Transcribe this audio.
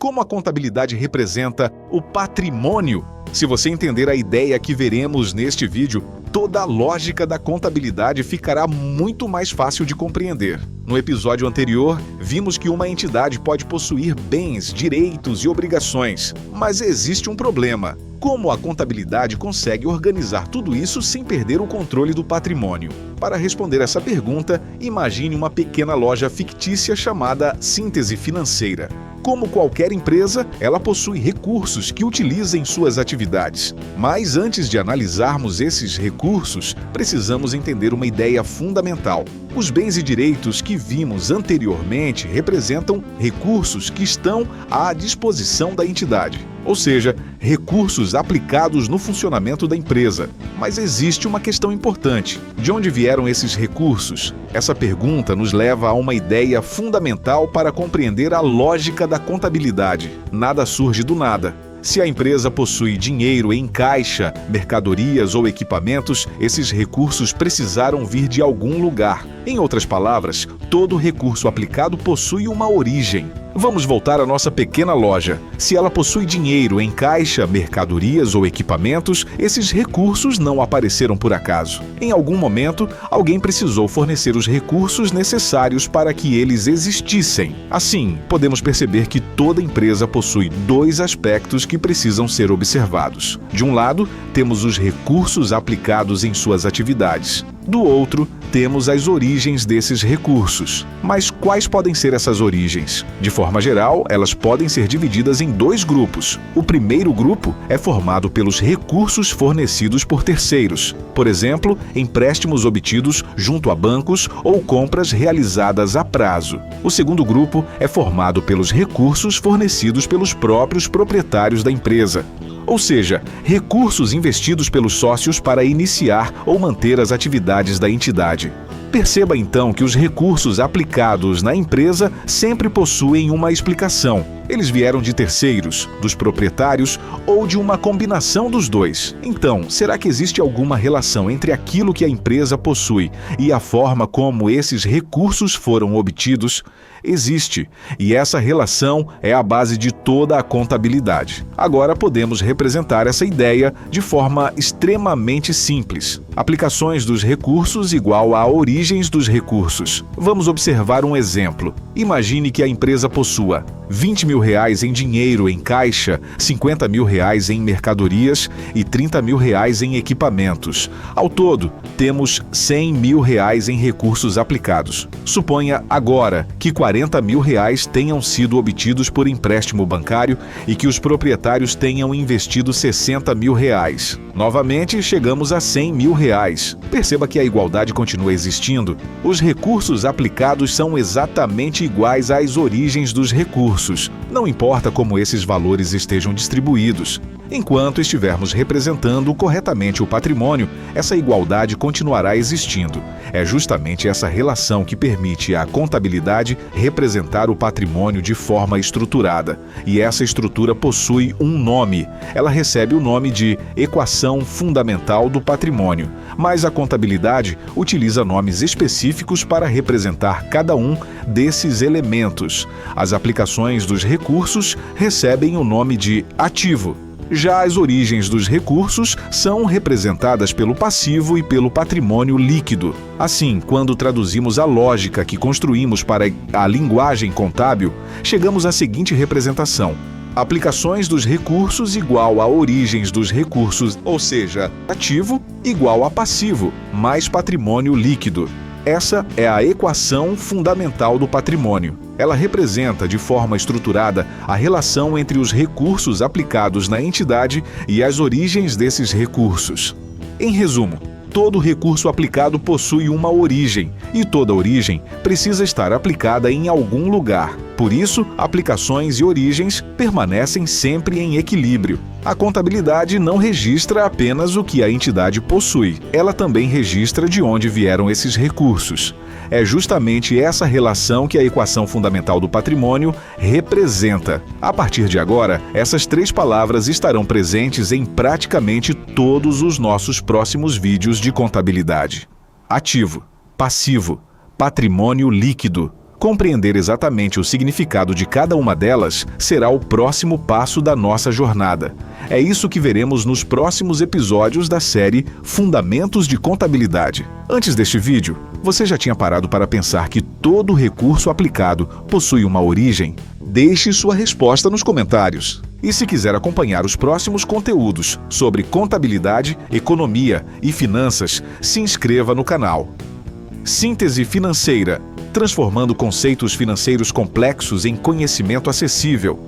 como a contabilidade representa o patrimônio. Se você entender a ideia que veremos neste vídeo, toda a lógica da contabilidade ficará muito mais fácil de compreender. No episódio anterior, vimos que uma entidade pode possuir bens, direitos e obrigações, mas existe um problema. Como a contabilidade consegue organizar tudo isso sem perder o controle do patrimônio? Para responder essa pergunta, imagine uma pequena loja fictícia chamada Síntese Financeira. Como qualquer empresa, ela possui recursos que utiliza em suas atividades. Mas antes de analisarmos esses recursos, precisamos entender uma ideia fundamental. Os bens e direitos que vimos anteriormente representam recursos que estão à disposição da entidade, ou seja, recursos aplicados no funcionamento da empresa. Mas existe uma questão importante: de onde vieram esses recursos? Essa pergunta nos leva a uma ideia fundamental para compreender a lógica da contabilidade. Nada surge do nada. Se a empresa possui dinheiro em caixa, mercadorias ou equipamentos, esses recursos precisaram vir de algum lugar. Em outras palavras, todo recurso aplicado possui uma origem. Vamos voltar à nossa pequena loja. Se ela possui dinheiro em caixa, mercadorias ou equipamentos, esses recursos não apareceram por acaso. Em algum momento, alguém precisou fornecer os recursos necessários para que eles existissem. Assim, podemos perceber que toda empresa possui dois aspectos que precisam ser observados. De um lado, temos os recursos aplicados em suas atividades. Do outro, temos as origens desses recursos. Mas quais podem ser essas origens? De forma geral, elas podem ser divididas em dois grupos. O primeiro grupo é formado pelos recursos fornecidos por terceiros. Por exemplo, empréstimos obtidos junto a bancos ou compras realizadas a prazo. O segundo grupo é formado pelos recursos fornecidos pelos próprios proprietários da empresa. Ou seja, recursos investidos pelos sócios para iniciar ou manter as atividades da entidade. Perceba então que os recursos aplicados na empresa sempre possuem uma explicação. Eles vieram de terceiros, dos proprietários ou de uma combinação dos dois. Então, será que existe alguma relação entre aquilo que a empresa possui e a forma como esses recursos foram obtidos? Existe, e essa relação é a base de toda a contabilidade. Agora podemos representar essa ideia de forma extremamente simples. Aplicações dos recursos igual a origens dos recursos. Vamos observar um exemplo. Imagine que a empresa possua R$20 mil em dinheiro em caixa, R$50 mil em mercadorias e R$30 mil em equipamentos. Ao todo, temos R$100 mil em recursos aplicados. Suponha agora que R$40 mil tenham sido obtidos por empréstimo bancário e que os proprietários tenham investido R$60 mil. Novamente, chegamos a R$100 mil. Perceba que a igualdade continua existindo. Os recursos aplicados são exatamente iguais às origens dos recursos. Não importa como esses valores estejam distribuídos. Enquanto estivermos representando corretamente o patrimônio, essa igualdade continuará existindo. É justamente essa relação que permite à contabilidade representar o patrimônio de forma estruturada. E essa estrutura possui um nome. Ela recebe o nome de equação fundamental do patrimônio. Mas a contabilidade utiliza nomes específicos para representar cada um desses elementos. As aplicações dos recursos recebem o nome de ativo. Já as origens dos recursos são representadas pelo passivo e pelo patrimônio líquido. Assim, quando traduzimos a lógica que construímos para a linguagem contábil, chegamos à seguinte representação: aplicações dos recursos igual a origens dos recursos, ou seja, ativo igual a passivo, mais patrimônio líquido. Essa é a equação fundamental do patrimônio. Ela representa de forma estruturada a relação entre os recursos aplicados na entidade e as origens desses recursos. Em resumo, todo recurso aplicado possui uma origem, e toda origem precisa estar aplicada em algum lugar. Por isso, aplicações e origens permanecem sempre em equilíbrio. A contabilidade não registra apenas o que a entidade possui, ela também registra de onde vieram esses recursos. É justamente essa relação que a equação fundamental do patrimônio representa. A partir de agora, essas três palavras estarão presentes em praticamente todos os nossos próximos vídeos de contabilidade. Ativo, passivo, patrimônio líquido. Compreender exatamente o significado de cada uma delas será o próximo passo da nossa jornada. É isso que veremos nos próximos episódios da série Fundamentos de Contabilidade. Antes deste vídeo, você já tinha parado para pensar que todo recurso aplicado possui uma origem? Deixe sua resposta nos comentários. E se quiser acompanhar os próximos conteúdos sobre contabilidade, economia e finanças, se inscreva no canal. Síntese financeira, transformando conceitos financeiros complexos em conhecimento acessível.